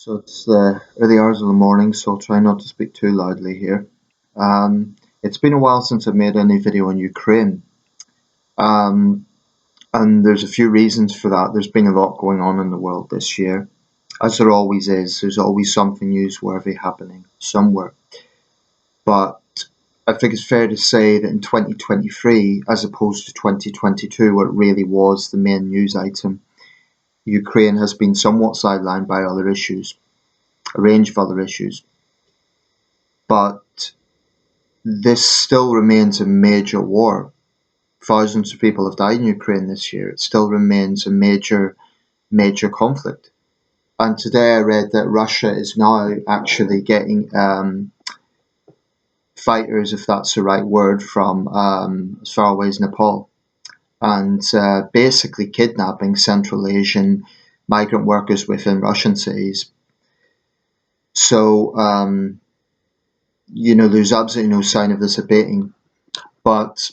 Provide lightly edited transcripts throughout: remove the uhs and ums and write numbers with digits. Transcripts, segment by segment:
So it's the early hours of the morning, so I'll try not to speak too loudly here. It's been a while since I've made any video on Ukraine, um, and there's a few reasons for that. There's been a lot going on in the world this year, as there always is. There's always something newsworthy happening somewhere. But I think it's fair to say that in 2023, as opposed to 2022, where it really was the main news item, Ukraine has been somewhat sidelined by other issues, a range of other issues. But this still remains a major war. Thousands of people have died in Ukraine this year. It still remains a major conflict. And today I read that Russia is now actually getting fighters, if that's the right word, from as far away as Nepal, and basically kidnapping Central Asian migrant workers within Russian cities. So, there's absolutely no sign of this abating. But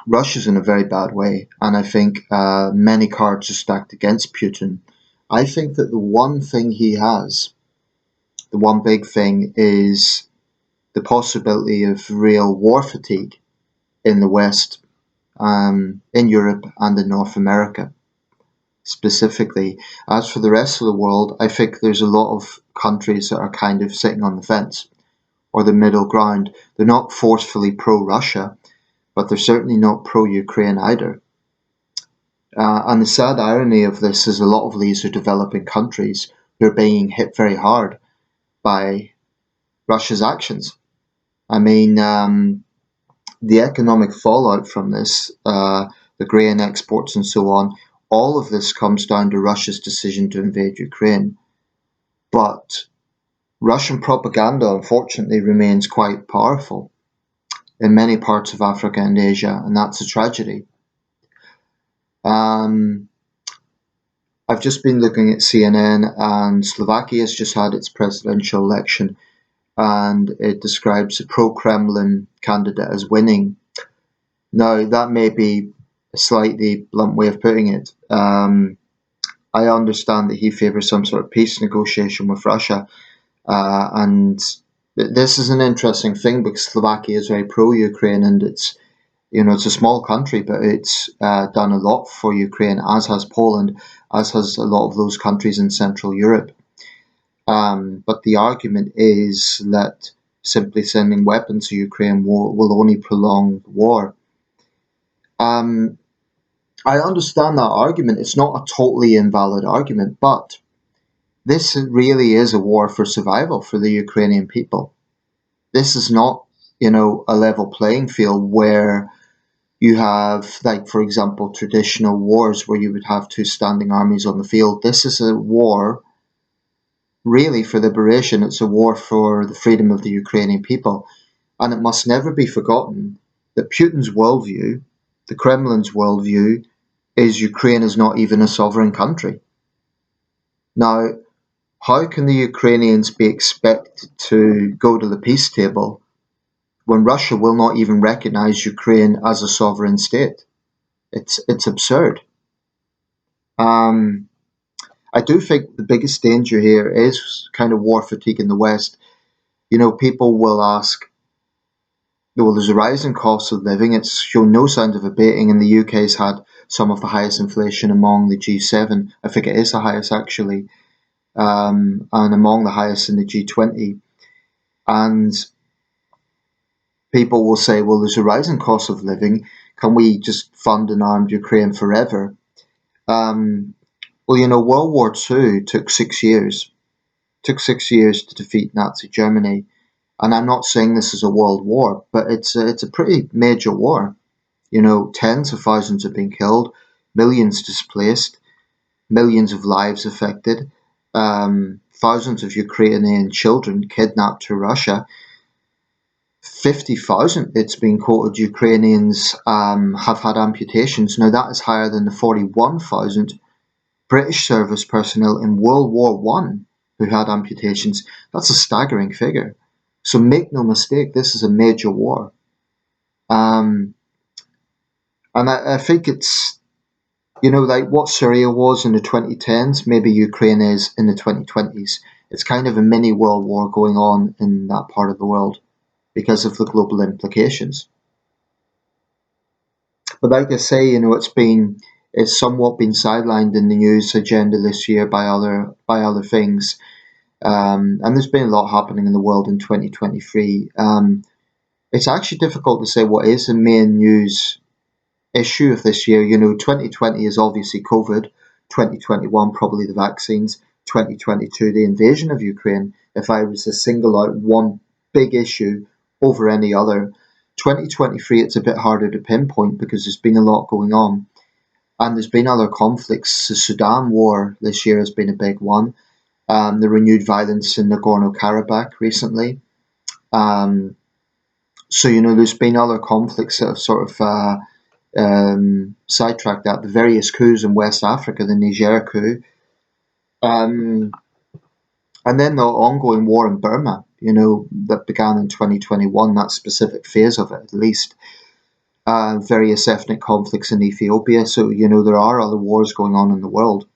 Russia's in a very bad way, and I think many cards are stacked against Putin. I think that the one thing he has, the one big thing, is the possibility of real war fatigue in the West, in Europe, and in North America specifically. As for the rest of the world, I think there's a lot of countries that are kind of sitting on the fence or the middle ground. They're not forcefully pro-Russia, but they're certainly not pro-Ukraine either. And the sad irony of this is a lot of these are developing countries who are being hit very hard by Russia's actions. I mean, the economic fallout from this, the grain exports and so on, all of this comes down to Russia's decision to invade Ukraine. But Russian propaganda, unfortunately, remains quite powerful in many parts of Africa and Asia, and that's a tragedy. I've just been looking at CNN, and Slovakia has just had its presidential election, and it describes the pro-Kremlin candidate as winning. Now, that may be a slightly blunt way of putting it. I understand that he favours some sort of peace negotiation with Russia, and this is an interesting thing because Slovakia is very pro-Ukraine, and it's a small country, but it's done a lot for Ukraine, as has Poland, as has a lot of those countries in Central Europe. But the argument is that simply sending weapons to Ukraine will only prolong the war. I understand that argument. It's not a totally invalid argument, but this really is a war for survival for the Ukrainian people. This is not, a level playing field where you have, like, for example, traditional wars where you would have two standing armies on the field. This is a war really for liberation. It's a war for the freedom of the Ukrainian people. And it must never be forgotten that Putin's worldview, the Kremlin's worldview, is Ukraine is not even a sovereign country. Now, how can the Ukrainians be expected to go to the peace table when Russia will not even recognize Ukraine as a sovereign state? It's absurd. I do think the biggest danger here is kind of war fatigue in the West. People will ask, well, there's a rising cost of living. It's shown no signs of abating, and the UK's had some of the highest inflation among the G7. I think it is the highest, actually, and among the highest in the G20. And people will say, well, there's a rising cost of living. Can we just fund an armed Ukraine forever? World War II took 6 years. Took 6 years to defeat Nazi Germany. And I'm not saying this is a world war, but it's a pretty major war. Tens of thousands have been killed, millions displaced, millions of lives affected, thousands of Ukrainian children kidnapped to Russia. 50,000, it's been quoted, Ukrainians have had amputations. Now, that is higher than the 41,000 British service personnel in World War One who had amputations. That's a staggering figure. So make no mistake, this is a major war. And I think it's, like what Syria was in the 2010s, maybe Ukraine is in the 2020s. It's kind of a mini world war going on in that part of the world because of the global implications. But like I say, it's somewhat been sidelined in the news agenda this year by other things. And there's been a lot happening in the world in 2023. It's actually difficult to say what is the main news issue of this year. 2020 is obviously COVID, 2021 probably the vaccines, 2022 the invasion of Ukraine. If I was to single out one big issue over any other, 2023 it's a bit harder to pinpoint because there's been a lot going on. And there's been other conflicts. The Sudan war this year has been a big one. The renewed violence in Nagorno-Karabakh recently. There's been other conflicts that have sort of sidetracked that. The various coups in West Africa, the Niger coup, and then the ongoing war in Burma, that began in 2021, that specific phase of it at least. Various ethnic conflicts in Ethiopia. So, there are other wars going on in the world.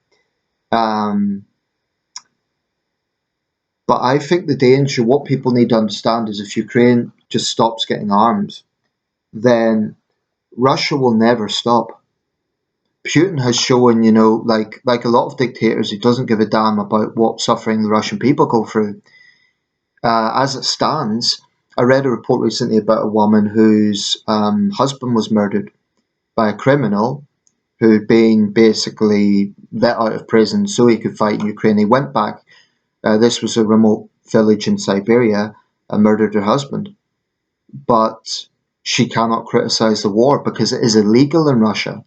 But I think the danger, what people need to understand is if Ukraine just stops getting arms, then Russia will never stop. Putin has shown, like a lot of dictators, he doesn't give a damn about what suffering the Russian people go through. As it stands, I read a report recently about a woman whose husband was murdered by a criminal who'd been basically let out of prison so he could fight in Ukraine. He went back. This was a remote village in Siberia, and murdered her husband. But she cannot criticize the war because it is illegal in Russia.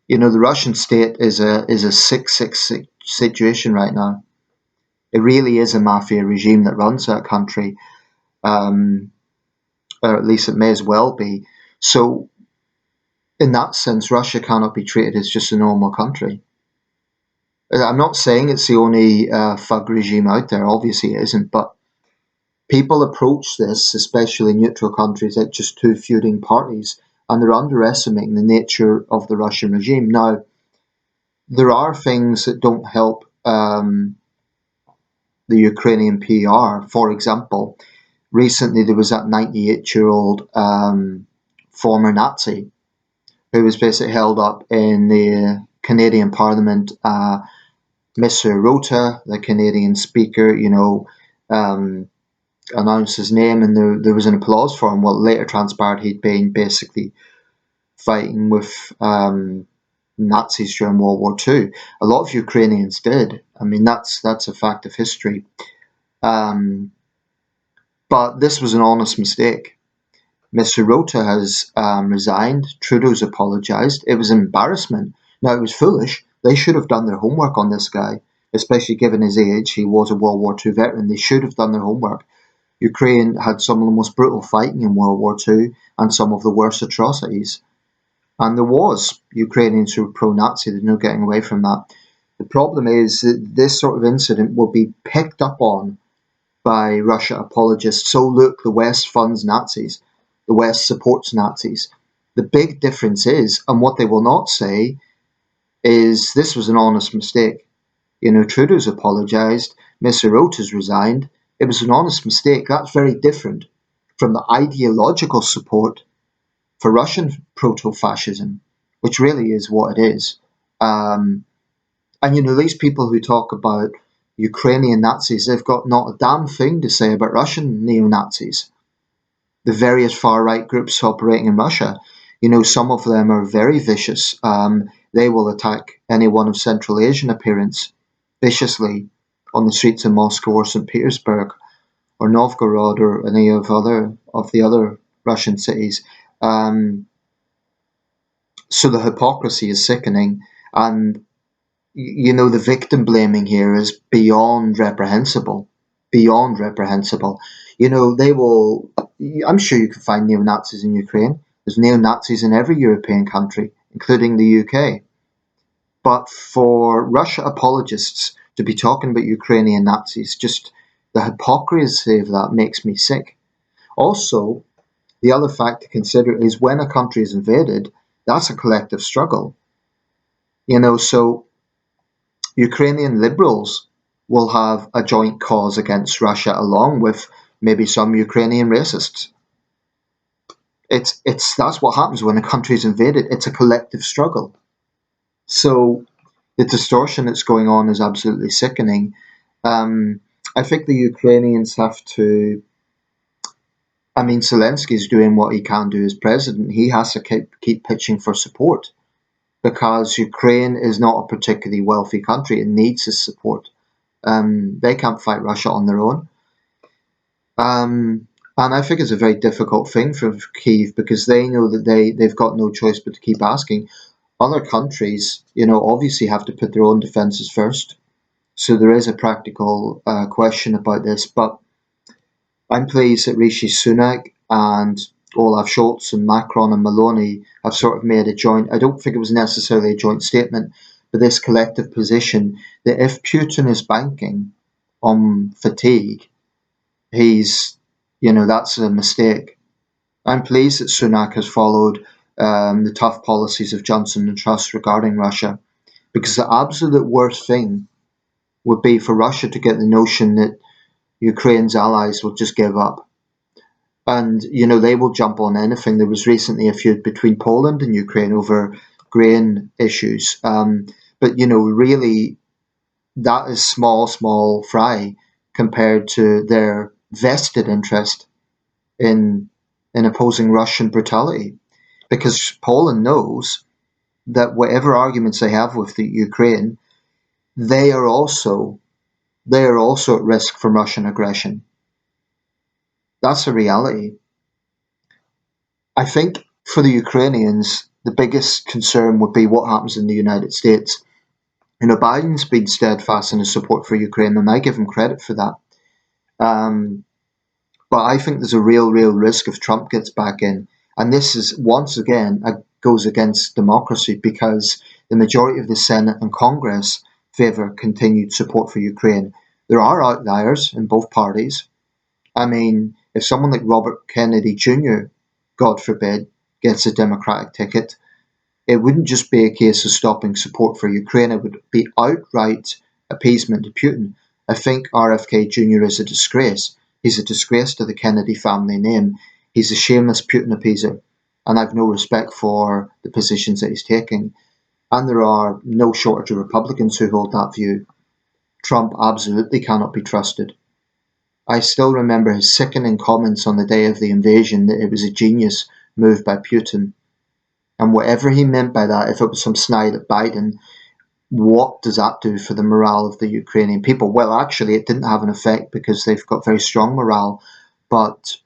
The Russian state is a sick situation right now. It really is a mafia regime that runs that country, or at least it may as well be. So, in that sense, Russia cannot be treated as just a normal country. I'm not saying it's the only thug regime out there. Obviously, it isn't. But people approach this, especially neutral countries, like just two feuding parties, and they're underestimating the nature of the Russian regime. Now, there are things that don't help the Ukrainian PR. For example, recently there was that 98-year-old former Nazi who was basically held up in the Canadian Parliament. Mr. Rota, the Canadian speaker, announced his name, and there was an applause for him. Well, later transpired he'd been basically fighting with Nazis during World War II. A lot of Ukrainians did. I mean, that's a fact of history. But this was an honest mistake. Mr. Rota has resigned. Trudeau's apologised. It was an embarrassment. Now, it was foolish. They should have done their homework on this guy, especially given his age. He was a World War II veteran. They should have done their homework. Ukraine had some of the most brutal fighting in World War II and some of the worst atrocities. And there was Ukrainians who were pro-Nazi. There's no getting away from that. The problem is that this sort of incident will be picked up on by Russia apologists. So look, the West funds Nazis. The West supports Nazis. The big difference is, and what they will not say, is this was an honest mistake. Trudeau's apologised, Mr. Rota's resigned. It was an honest mistake. That's very different from the ideological support for Russian proto-fascism, which really is what it is. And these people who talk about Ukrainian Nazis, they've got not a damn thing to say about Russian neo-Nazis. The various far-right groups operating in Russia, some of them are very vicious. They will attack anyone of Central Asian appearance viciously on the streets of Moscow or St. Petersburg or Novgorod or any of the other Russian cities. So the hypocrisy is sickening, and the victim blaming here is beyond reprehensible. Beyond reprehensible. They will. I'm sure you can find neo-Nazis in Ukraine. There's neo-Nazis in every European country, including the UK. But for Russia apologists to be talking about Ukrainian Nazis, just the hypocrisy of that makes me sick. Also, the other fact to consider is when a country is invaded, that's a collective struggle. So Ukrainian liberals will have a joint cause against Russia along with maybe some Ukrainian racists. It's that's what happens when a country is invaded. It's a collective struggle. So the distortion that's going on is absolutely sickening. Um, I think the Ukrainians have to. I mean, Zelensky's doing what he can do as president. He has to keep pitching for support because Ukraine is not a particularly wealthy country. It needs his support. They can't fight Russia on their own. And I think it's a very difficult thing for Kyiv because they know that they've got no choice but to keep asking. Other countries, obviously have to put their own defences first. So there is a practical question about this. But I'm pleased that Rishi Sunak and Olaf Scholz and Macron and Maloney have sort of made a joint, I don't think it was necessarily a joint statement, but this collective position that if Putin is banking on fatigue, that's a mistake. I'm pleased that Sunak has followed the tough policies of Johnson and Truss regarding Russia, because the absolute worst thing would be for Russia to get the notion that Ukraine's allies will just give up. And, they will jump on anything. There was recently a feud between Poland and Ukraine over grain issues. But, really, that is small fry compared to their vested interest in opposing Russian brutality. Because Poland knows that whatever arguments they have with the Ukraine, they are also at risk from Russian aggression. That's a reality. I think for the Ukrainians, the biggest concern would be what happens in the United States. Biden's been steadfast in his support for Ukraine, and I give him credit for that. But I think there's a real risk if Trump gets back in. And this is, once again, goes against democracy because the majority of the Senate and Congress favour continued support for Ukraine. There are outliers in both parties. I mean, if someone like Robert Kennedy Jr., God forbid, gets a Democratic ticket, it wouldn't just be a case of stopping support for Ukraine, it would be outright appeasement to Putin. I think RFK Jr. is a disgrace. He's a disgrace to the Kennedy family name. He's a shameless Putin appeaser, and I've no respect for the positions that he's taking. And there are no shortage of Republicans who hold that view. Trump absolutely cannot be trusted. I still remember his sickening comments on the day of the invasion that it was a genius move by Putin. And whatever he meant by that, if it was some snide at Biden, what does that do for the morale of the Ukrainian people? Well, actually, it didn't have an effect because they've got very strong morale, but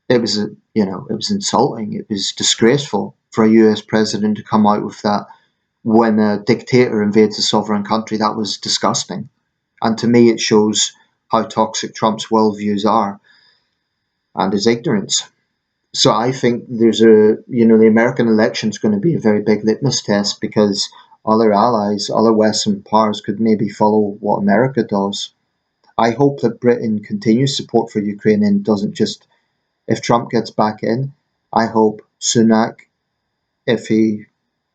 it was, it was insulting. It was disgraceful for a US president to come out with that when a dictator invades a sovereign country. That was disgusting. And to me, it shows how toxic Trump's worldviews are and his ignorance. So I think the American election is going to be a very big litmus test because other allies, other Western powers could maybe follow what America does. I hope that Britain continues support for Ukraine and doesn't just, if Trump gets back in, I hope Sunak, if he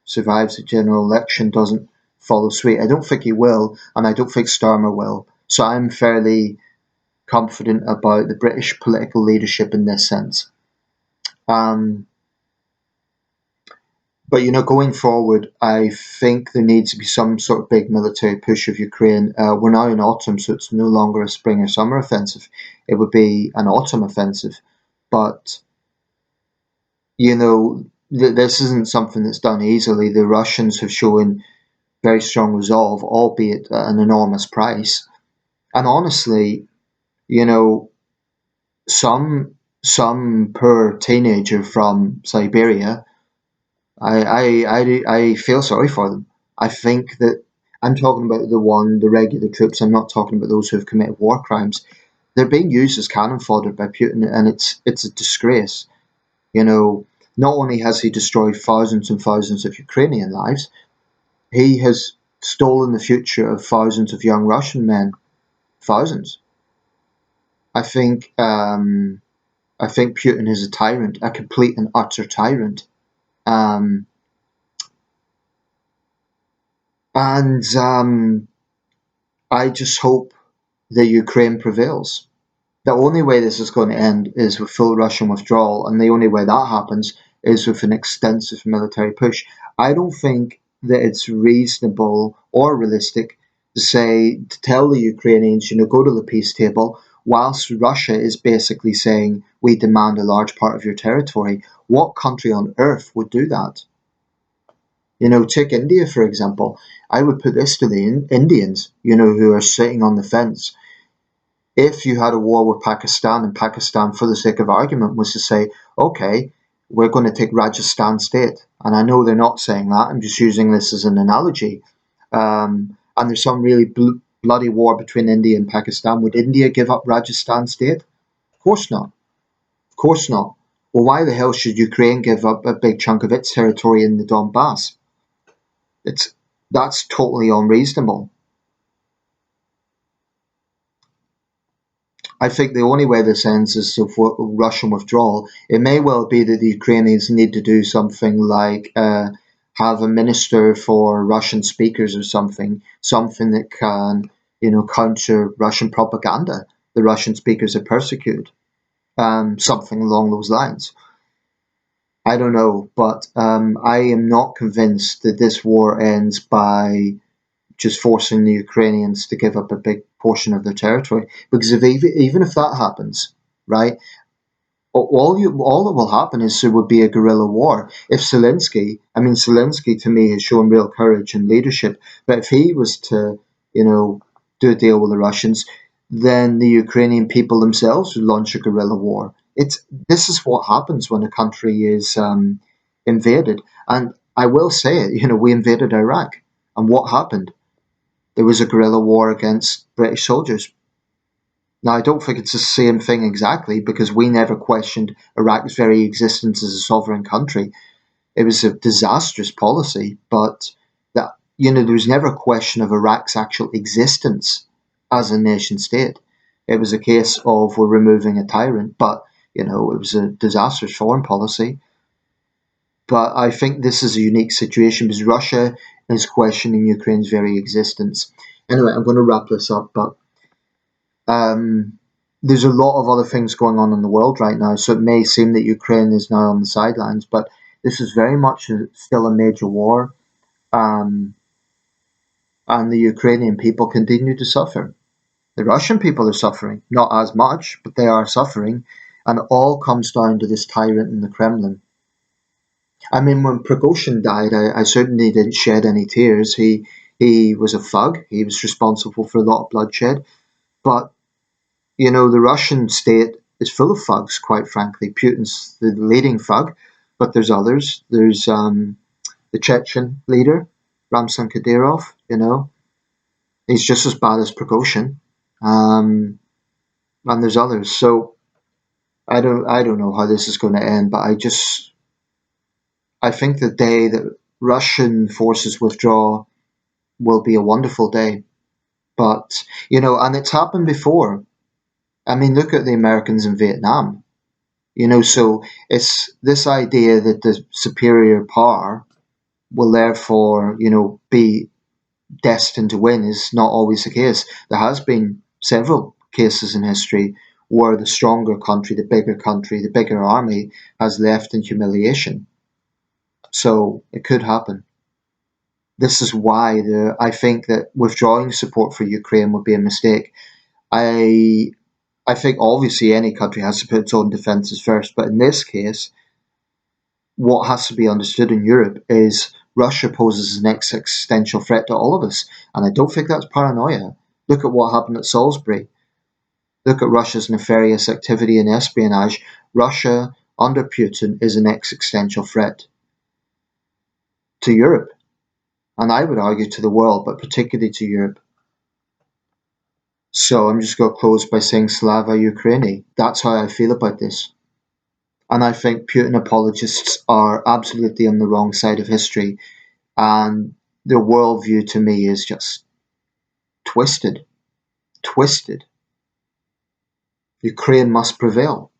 survives the general election, doesn't follow suit. I don't think he will, and I don't think Starmer will. So I'm fairly confident about the British political leadership in this sense. But going forward, I think there needs to be some sort of big military push of Ukraine. We're now in autumn, so it's no longer a spring or summer offensive. It would be an autumn offensive. But, this isn't something that's done easily. The Russians have shown very strong resolve, albeit at an enormous price. And honestly, some poor teenager from Siberia, I feel sorry for them. I think that I'm talking about the regular troops. I'm not talking about those who have committed war crimes. They're being used as cannon fodder by Putin, and it's a disgrace. Not only has he destroyed thousands and thousands of Ukrainian lives, he has stolen the future of thousands of young Russian men. Thousands. I think Putin is a tyrant, a complete and utter tyrant. And I just hope that Ukraine prevails. The only way this is going to end is with full Russian withdrawal, and the only way that happens is with an extensive military push. I don't think that it's reasonable or realistic to tell the Ukrainians, go to the peace table, whilst Russia is basically saying, we demand a large part of your territory. What country on earth would do that? Take India, for example. I would put this to the Indians, who are sitting on the fence. If you had a war with Pakistan, and Pakistan, for the sake of argument, was to say, okay, we're going to take Rajasthan state, and I know they're not saying that, I'm just using this as an analogy, and there's some really bloody war between India and Pakistan, would India give up Rajasthan state? Of course not. Of course not. Well, why the hell should Ukraine give up a big chunk of its territory in the Donbass? That's totally unreasonable. I think the only way this ends is with Russian withdrawal. It may well be that the Ukrainians need to do something like have a minister for Russian speakers or something that can, counter Russian propaganda. The Russian speakers are persecuted, something along those lines. I don't know, but I am not convinced that this war ends by just forcing the Ukrainians to give up a big portion of their territory. Because even if that happens, right, all that will happen is there would be a guerrilla war. If Zelensky to me has shown real courage and leadership, but if he was to, do a deal with the Russians, then the Ukrainian people themselves would launch a guerrilla war. This is what happens when a country is invaded. And I will say it, we invaded Iraq. And what happened? There was a guerrilla war against British soldiers. Now, I don't think it's the same thing exactly, because we never questioned Iraq's very existence as a sovereign country. It was a disastrous policy, but there was never a question of Iraq's actual existence as a nation state. It was a case of we're removing a tyrant, but it was a disastrous foreign policy. But I think this is a unique situation because Russia is questioning Ukraine's very existence. Anyway, I'm going to wrap this up, but there's a lot of other things going on in the world right now, so it may seem that Ukraine is now on the sidelines, but this is very much still a major war, and the Ukrainian people continue to suffer. The Russian people are suffering, not as much, but they are suffering, and it all comes down to this tyrant in the Kremlin. I mean, when Prigozhin died, I certainly didn't shed any tears. He was a thug. He was responsible for a lot of bloodshed. But, the Russian state is full of thugs, quite frankly. Putin's the leading thug, but there's others. There's the Chechen leader, Ramzan Kadyrov, He's just as bad as Prigozhin. And there's others. So I don't know how this is going to end, but I think the day that Russian forces withdraw will be a wonderful day. But, and it's happened before. I mean, look at the Americans in Vietnam. So it's this idea that the superior power will therefore, be destined to win is not always the case. There has been several cases in history where the stronger country, the bigger army has left in humiliation. So it could happen. This is why I think that withdrawing support for Ukraine would be a mistake. I I think obviously any country has to put its own defences first, but in this case, what has to be understood in Europe is Russia poses an existential threat to all of us, and I don't think that's paranoia. Look at what happened at Salisbury. Look at Russia's nefarious activity in espionage. Russia, under Putin, is an existential threat to Europe, and I would argue to the world, but particularly to Europe. So I'm just going to close by saying Slava Ukraini. That's how I feel about this. And I think Putin apologists are absolutely on the wrong side of history, and their worldview to me is just twisted. Twisted. Ukraine must prevail.